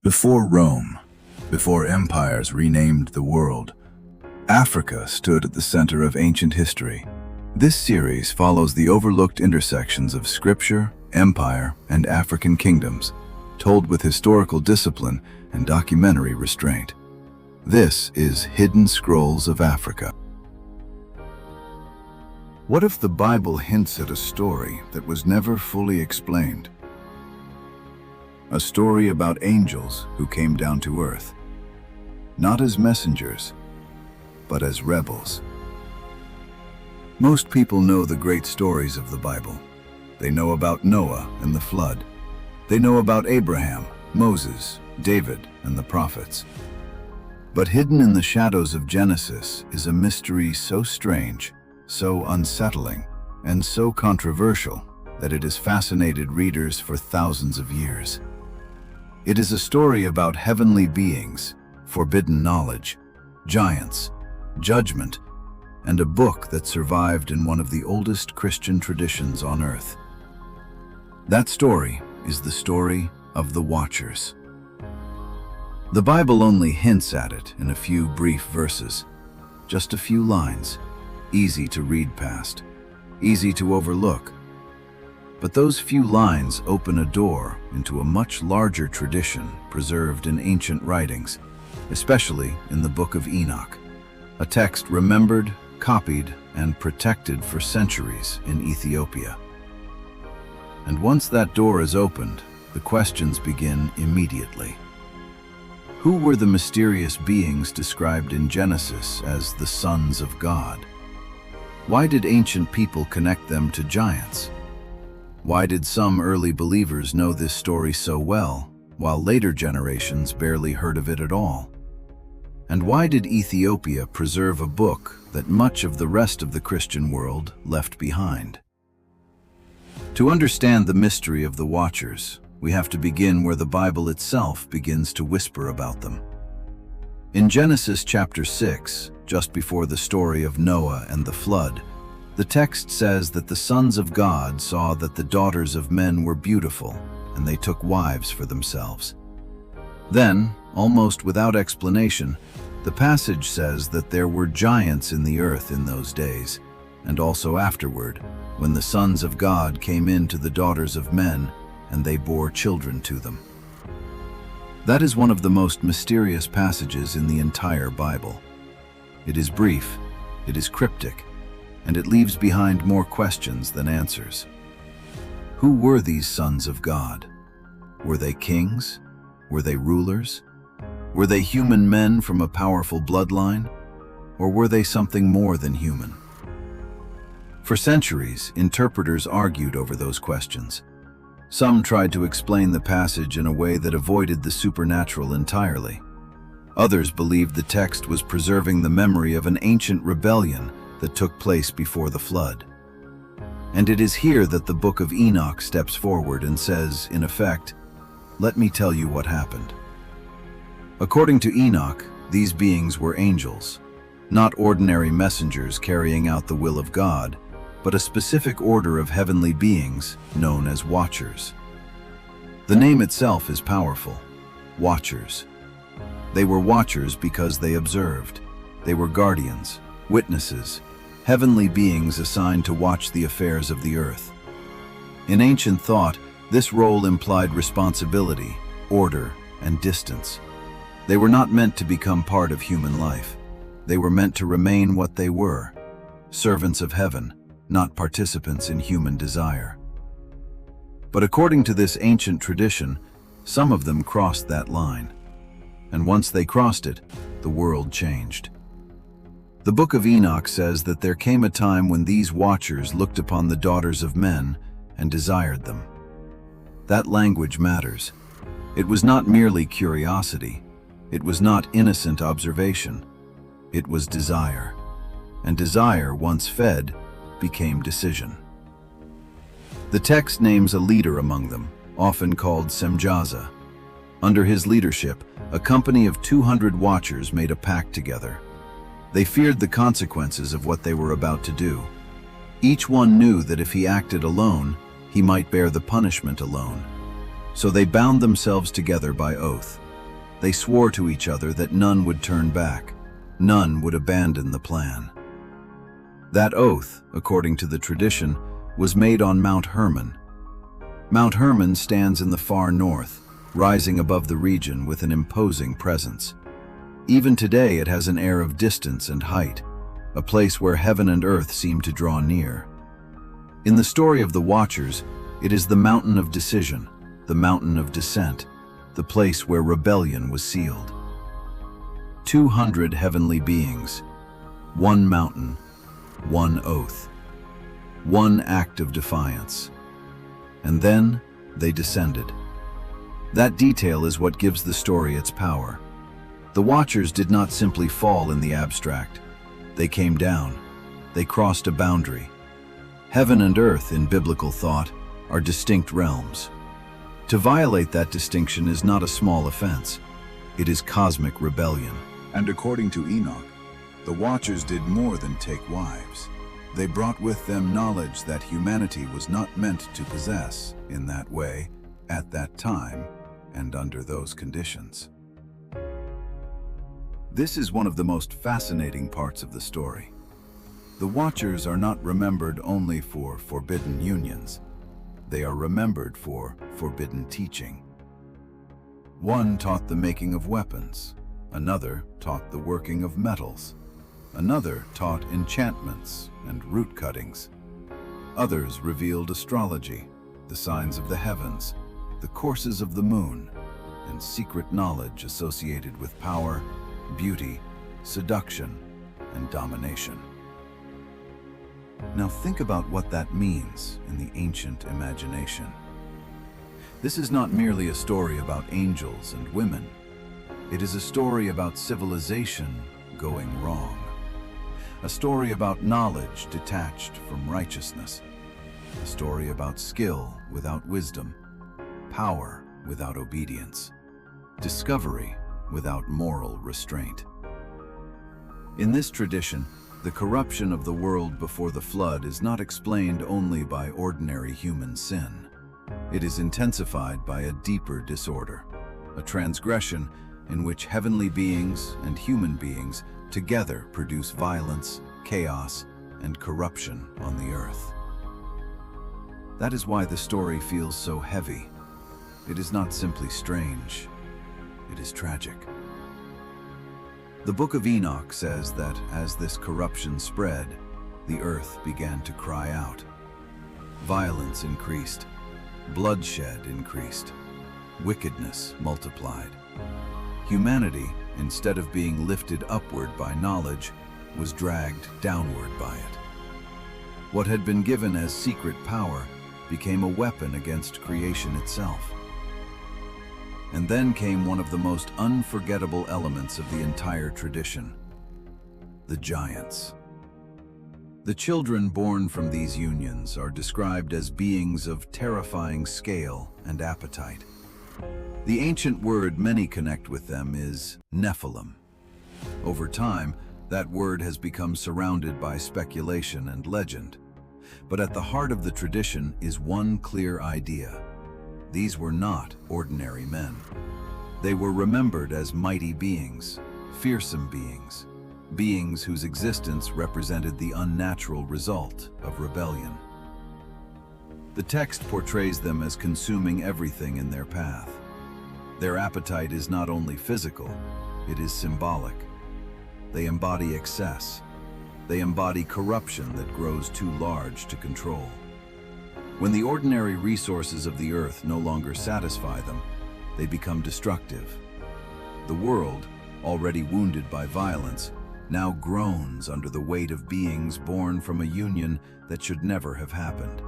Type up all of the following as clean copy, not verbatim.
Before Rome, before empires renamed the world, Africa stood at the center of ancient history. This series follows the overlooked intersections of scripture, empire, and African kingdoms, told with historical discipline and documentary restraint. This is Hidden Scrolls of Africa. What if the Bible hints at a story that was never fully explained? A story about angels who came down to earth, not as messengers, but as rebels. Most people know the great stories of the Bible. They know about Noah and the flood. They know about Abraham, Moses, David, and the prophets. But hidden in the shadows of Genesis is a mystery so strange, so unsettling, and so controversial that it has fascinated readers for thousands of years. It is a story about heavenly beings, forbidden knowledge, giants, judgment, and a book that survived in one of the oldest Christian traditions on earth. That story is the story of the Watchers. The Bible only hints at it in a few brief verses, just a few lines, easy to read past, easy to overlook. But those few lines open a door into a much larger tradition preserved in ancient writings, especially in the Book of Enoch, a text remembered, copied, and protected for centuries in Ethiopia. And once that door is opened, the questions begin immediately. Who were the mysterious beings described in Genesis as the sons of God? Why did ancient people connect them to giants? Why did some early believers know this story so well, while later generations barely heard of it at all? And why did Ethiopia preserve a book that much of the rest of the Christian world left behind? To understand the mystery of the Watchers, we have to begin where the Bible itself begins to whisper about them. In Genesis chapter 6, just before the story of Noah and the flood, the text says that the sons of God saw that the daughters of men were beautiful, and they took wives for themselves. Then, almost without explanation, the passage says that there were giants in the earth in those days, and also afterward, when the sons of God came in to the daughters of men, and they bore children to them. That is one of the most mysterious passages in the entire Bible. It is brief, it is cryptic, and it leaves behind more questions than answers. Who were these sons of God? Were they kings? Were they rulers? Were they human men from a powerful bloodline? Or were they something more than human? For centuries, interpreters argued over those questions. Some tried to explain the passage in a way that avoided the supernatural entirely. Others believed the text was preserving the memory of an ancient rebellion that took place before the flood. And it is here that the Book of Enoch steps forward and says, in effect, "Let me tell you what happened." According to Enoch, these beings were angels, not ordinary messengers carrying out the will of God, but a specific order of heavenly beings known as Watchers. The name itself is powerful, Watchers. They were watchers because they observed. They were guardians, witnesses, heavenly beings assigned to watch the affairs of the earth. In ancient thought, this role implied responsibility, order, and distance. They were not meant to become part of human life. They were meant to remain what they were, servants of heaven, not participants in human desire. But according to this ancient tradition, some of them crossed that line. And once they crossed it, the world changed. The Book of Enoch says that there came a time when these watchers looked upon the daughters of men and desired them. That language matters. It was not merely curiosity. It was not innocent observation. It was desire. And desire, once fed, became decision. The text names a leader among them, often called Semjaza. Under his leadership, a company of 200 watchers made a pact together. They feared the consequences of what they were about to do. Each one knew that if he acted alone, he might bear the punishment alone. So they bound themselves together by oath, They swore to each other that none would turn back, none would abandon the plan. That oath, according to the tradition, was made on Mount Hermon. Mount Hermon stands in the far north, rising above the region with an imposing presence. Even today it has an air of distance and height, a place where heaven and earth seem to draw near. In the story of the Watchers, it is the mountain of decision, the mountain of descent, the place where rebellion was sealed. 200 heavenly beings, one mountain, one oath, one act of defiance. And then they descended. That detail is what gives the story its power. The Watchers did not simply fall in the abstract. They came down. They crossed a boundary. Heaven and earth, in biblical thought, are distinct realms. To violate that distinction is not a small offense. It is cosmic rebellion. And according to Enoch, the Watchers did more than take wives. They brought with them knowledge that humanity was not meant to possess in that way, at that time, and under those conditions. This is one of the most fascinating parts of the story. The Watchers are not remembered only for forbidden unions. They are remembered for forbidden teaching. One taught the making of weapons. Another taught the working of metals. Another taught enchantments and root cuttings. Others revealed astrology, the signs of the heavens, the courses of the moon, and secret knowledge associated with power, beauty, seduction, and domination. Now think about what that means in the ancient imagination. This is not merely a story about angels and women. It is a story about civilization going wrong. A story about knowledge detached from righteousness. A story about skill without wisdom, power without obedience, discovery without moral restraint. In this tradition, the corruption of the world before the flood is not explained only by ordinary human sin. It is intensified by a deeper disorder, a transgression in which heavenly beings and human beings together produce violence, chaos, and corruption on the earth. That is why the story feels so heavy. It is not simply strange, it is tragic. The Book of Enoch says that as this corruption spread, the earth began to cry out. Violence increased, bloodshed increased, wickedness multiplied. Humanity, instead of being lifted upward by knowledge, was dragged downward by it. What had been given as secret power became a weapon against creation itself. And then came one of the most unforgettable elements of the entire tradition: the giants. The children born from these unions are described as beings of terrifying scale and appetite. The ancient word many connect with them is Nephilim. Over time, that word has become surrounded by speculation and legend. But at the heart of the tradition is one clear idea. These were not ordinary men. They were remembered as mighty beings, fearsome beings, beings whose existence represented the unnatural result of rebellion. The text portrays them as consuming everything in their path. Their appetite is not only physical, it is symbolic. They embody excess. They embody corruption that grows too large to control. When the ordinary resources of the earth no longer satisfy them, they become destructive. The world, already wounded by violence, now groans under the weight of beings born from a union that should never have happened.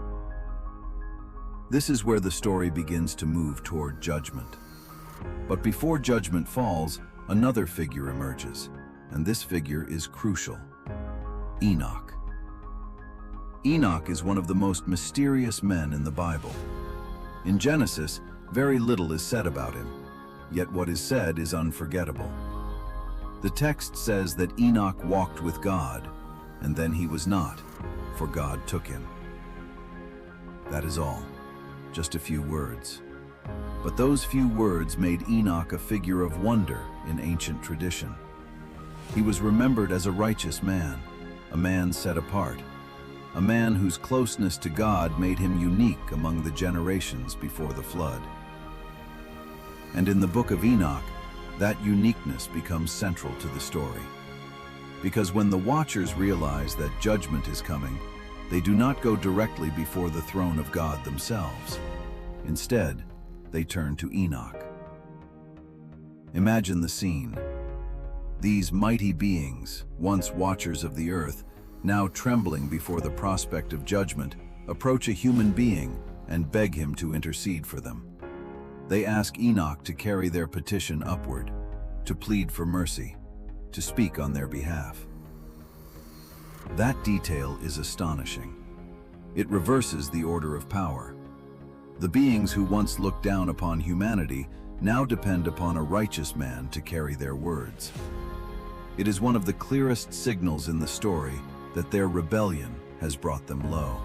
This is where the story begins to move toward judgment. But before judgment falls, another figure emerges, and this figure is crucial: Enoch. Enoch is one of the most mysterious men in the Bible. In Genesis, very little is said about him, yet what is said is unforgettable. The text says that Enoch walked with God, and then he was not, for God took him. That is all, just a few words. But those few words made Enoch a figure of wonder in ancient tradition. He was remembered as a righteous man, a man set apart, a man whose closeness to God made him unique among the generations before the flood. And in the Book of Enoch, that uniqueness becomes central to the story. Because when the watchers realize that judgment is coming, they do not go directly before the throne of God themselves. Instead, they turn to Enoch. Imagine the scene. These mighty beings, once watchers of the earth, now trembling before the prospect of judgment, approach a human being and beg him to intercede for them. They ask Enoch to carry their petition upward, to plead for mercy, to speak on their behalf. That detail is astonishing. It reverses the order of power. The beings who once looked down upon humanity now depend upon a righteous man to carry their words. It is one of the clearest signals in the story that their rebellion has brought them low.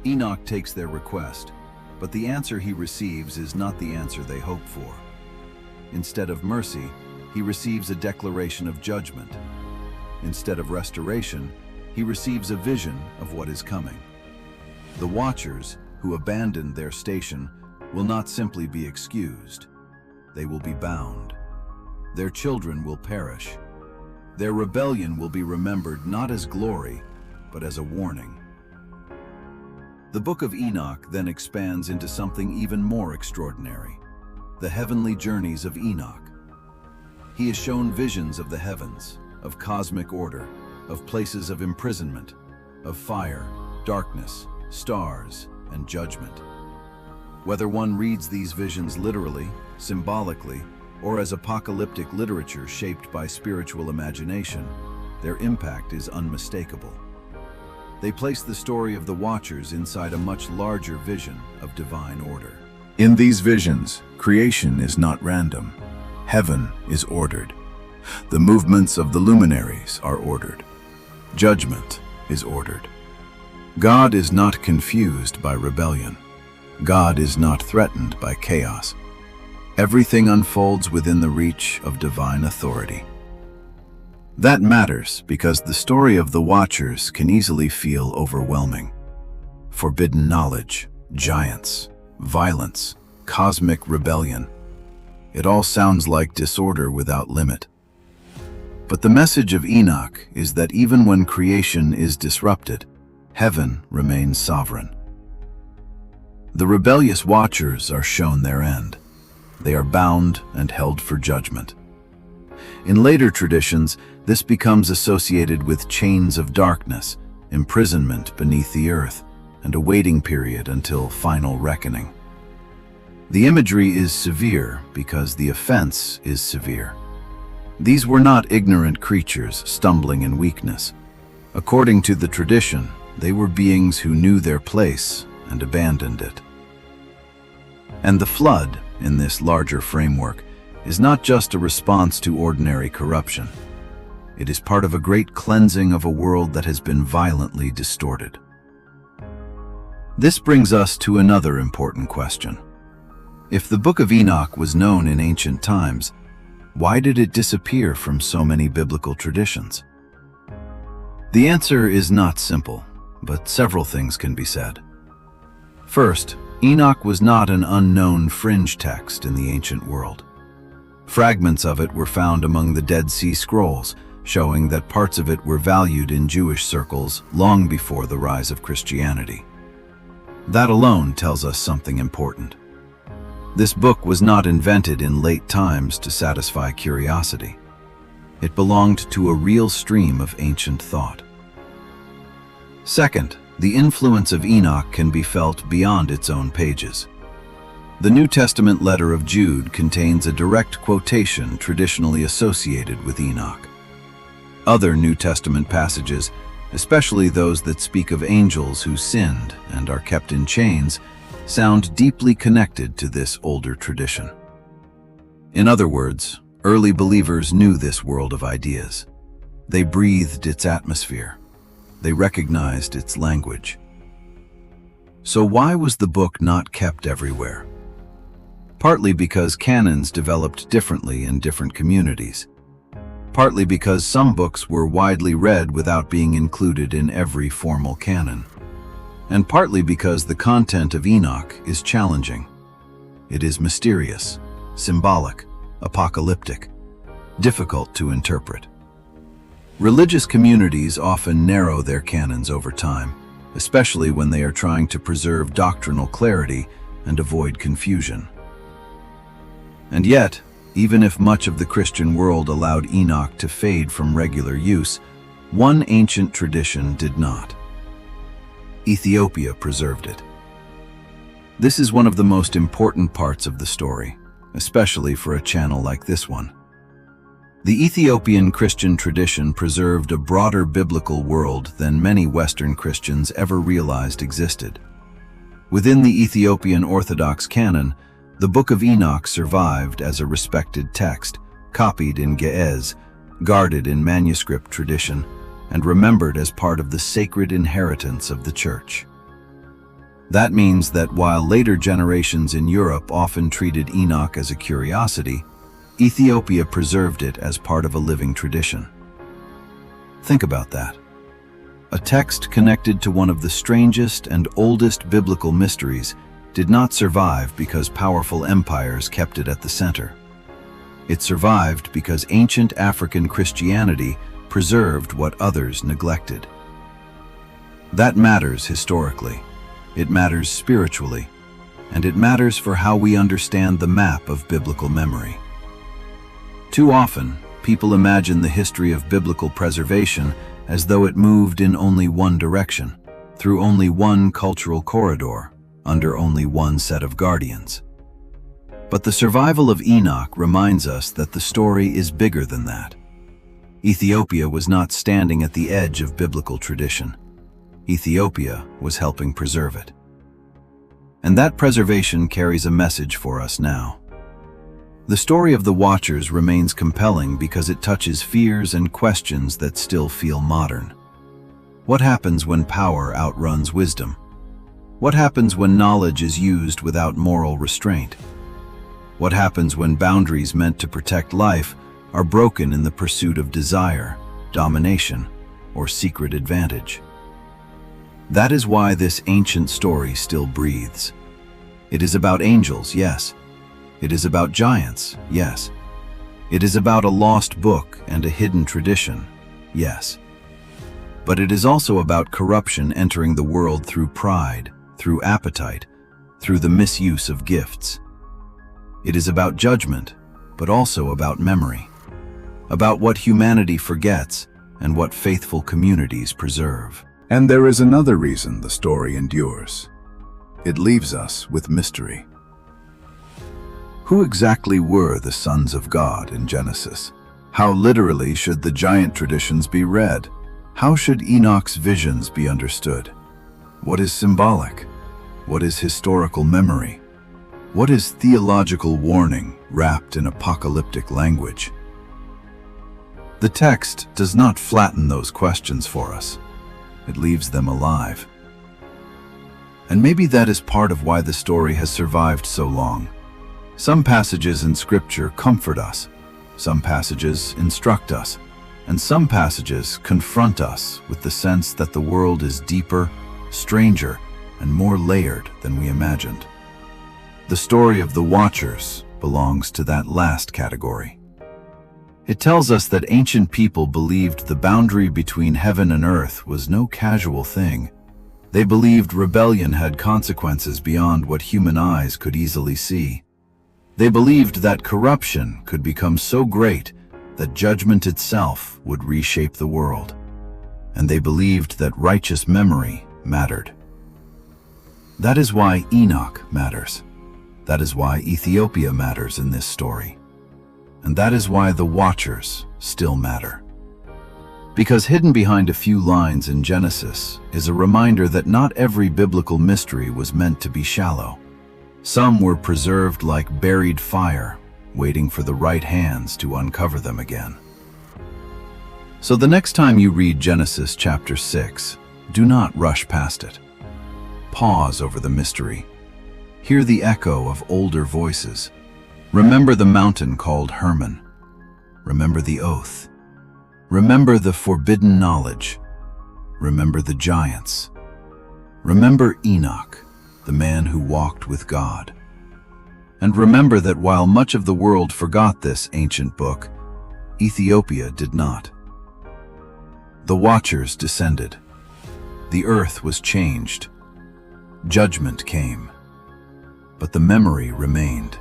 Enoch takes their request, but the answer he receives is not the answer they hope for. Instead of mercy, he receives a declaration of judgment. Instead of restoration, he receives a vision of what is coming. The watchers, who abandoned their station, will not simply be excused. They will be bound. Their children will perish. Their rebellion will be remembered not as glory, but as a warning. The Book of Enoch then expands into something even more extraordinary: the heavenly journeys of Enoch. He is shown visions of the heavens, of cosmic order, of places of imprisonment, of fire, darkness, stars, and judgment. Whether one reads these visions literally, symbolically, or as apocalyptic literature shaped by spiritual imagination, their impact is unmistakable. They place the story of the Watchers inside a much larger vision of divine order. In these visions, creation is not random. Heaven is ordered. The movements of the luminaries are ordered. Judgment is ordered. God is not confused by rebellion. God is not threatened by chaos. Everything unfolds within the reach of divine authority. That matters because the story of the Watchers can easily feel overwhelming. Forbidden knowledge, giants, violence, cosmic rebellion. It all sounds like disorder without limit. But the message of Enoch is that even when creation is disrupted, heaven remains sovereign. The rebellious Watchers are shown their end. They are bound and held for judgment. In later traditions, this becomes associated with chains of darkness, imprisonment beneath the earth, and a waiting period until final reckoning. The imagery is severe because the offense is severe. These were not ignorant creatures stumbling in weakness. According to the tradition, they were beings who knew their place and abandoned it. And the flood, in this larger framework, is not just a response to ordinary corruption. It is part of a great cleansing of a world that has been violently distorted. This brings us to another important question. If the Book of Enoch was known in ancient times, why did it disappear from so many biblical traditions? The answer is not simple, but several things can be said. First, Enoch was not an unknown fringe text in the ancient world. Fragments of it were found among the Dead Sea Scrolls, showing that parts of it were valued in Jewish circles long before the rise of Christianity. That alone tells us something important. This book was not invented in late times to satisfy curiosity. It belonged to a real stream of ancient thought. Second, the influence of Enoch can be felt beyond its own pages. The New Testament letter of Jude contains a direct quotation traditionally associated with Enoch. Other New Testament passages, especially those that speak of angels who sinned and are kept in chains, sound deeply connected to this older tradition. In other words, early believers knew this world of ideas. They breathed its atmosphere. They recognized its language. So why was the book not kept everywhere? partly because canons developed differently in different communities, partly because some books were widely read without being included in every formal canon, and partly because the content of Enoch is challenging. It is mysterious, symbolic, apocalyptic, difficult to interpret. Religious communities often narrow their canons over time, especially when they are trying to preserve doctrinal clarity and avoid confusion. And yet, even if much of the Christian world allowed Enoch to fade from regular use, one ancient tradition did not. Ethiopia preserved it. This is one of the most important parts of the story, especially for a channel like this one. The Ethiopian Christian tradition preserved a broader biblical world than many Western Christians ever realized existed. Within the Ethiopian Orthodox canon, the Book of Enoch survived as a respected text, copied in Ge'ez, guarded in manuscript tradition, and remembered as part of the sacred inheritance of the Church. That means that while later generations in Europe often treated Enoch as a curiosity, Ethiopia preserved it as part of a living tradition. Think about that. A text connected to one of the strangest and oldest biblical mysteries did not survive because powerful empires kept it at the center. It survived because ancient African Christianity preserved what others neglected. That matters historically, it matters spiritually, and it matters for how we understand the map of biblical memory. Too often, people imagine the history of biblical preservation as though it moved in only one direction, through only one cultural corridor, under only one set of guardians. But the survival of Enoch reminds us that the story is bigger than that. Ethiopia was not standing at the edge of biblical tradition. Ethiopia was helping preserve it. And that preservation carries a message for us now. The story of the Watchers remains compelling because it touches fears and questions that still feel modern. What happens when power outruns wisdom? What happens when knowledge is used without moral restraint? What happens when boundaries meant to protect life are broken in the pursuit of desire, domination, or secret advantage? That is why this ancient story still breathes. It is about angels, yes. It is about giants, yes. It is about a lost book and a hidden tradition, yes. But it is also about corruption entering the world through pride, through appetite, through the misuse of gifts. It is about judgment, but also about memory, about what humanity forgets and what faithful communities preserve. And there is another reason the story endures. It leaves us with mystery. Who exactly were the sons of God in Genesis? How literally should the giant traditions be read? How should Enoch's visions be understood? What is symbolic? What is historical memory? What is theological warning wrapped in apocalyptic language? The text does not flatten those questions for us. It leaves them alive. And maybe that is part of why the story has survived so long. Some passages in Scripture comfort us, some passages instruct us, and some passages confront us with the sense that the world is deeper, stranger, and more layered than we imagined. The story of the Watchers belongs to that last category. It tells us that ancient people believed the boundary between heaven and earth was no casual thing. They believed rebellion had consequences beyond what human eyes could easily see. They believed that corruption could become so great that judgment itself would reshape the world. And they believed that righteous memory mattered. That is why Enoch matters. That is why Ethiopia matters in this story. And that is why the Watchers still matter. Because hidden behind a few lines in Genesis is a reminder that not every biblical mystery was meant to be shallow. Some were preserved like buried fire, waiting for the right hands to uncover them again. So the next time you read Genesis chapter 6, do not rush past it. Pause over the mystery. Hear the echo of older voices. Remember the mountain called Hermon. Remember the oath. Remember the forbidden knowledge. Remember the giants. Remember Enoch, the man who walked with God. And remember that while much of the world forgot this ancient book, Ethiopia did not. The Watchers descended. The earth was changed. Judgment came. But the memory remained.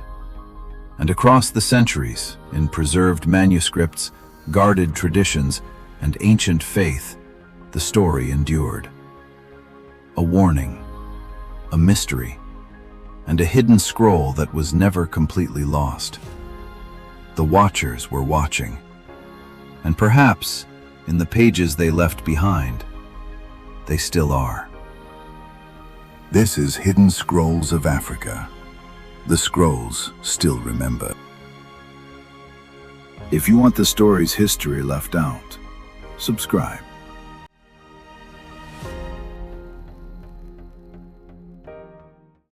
And across the centuries, in preserved manuscripts, guarded traditions, and ancient faith, the story endured. A warning, a mystery, and a hidden scroll that was never completely lost. The Watchers were watching, and perhaps, in the pages they left behind, they still are. This is Hidden Scrolls of Africa. The scrolls still remember. If you want the story's history left out, subscribe.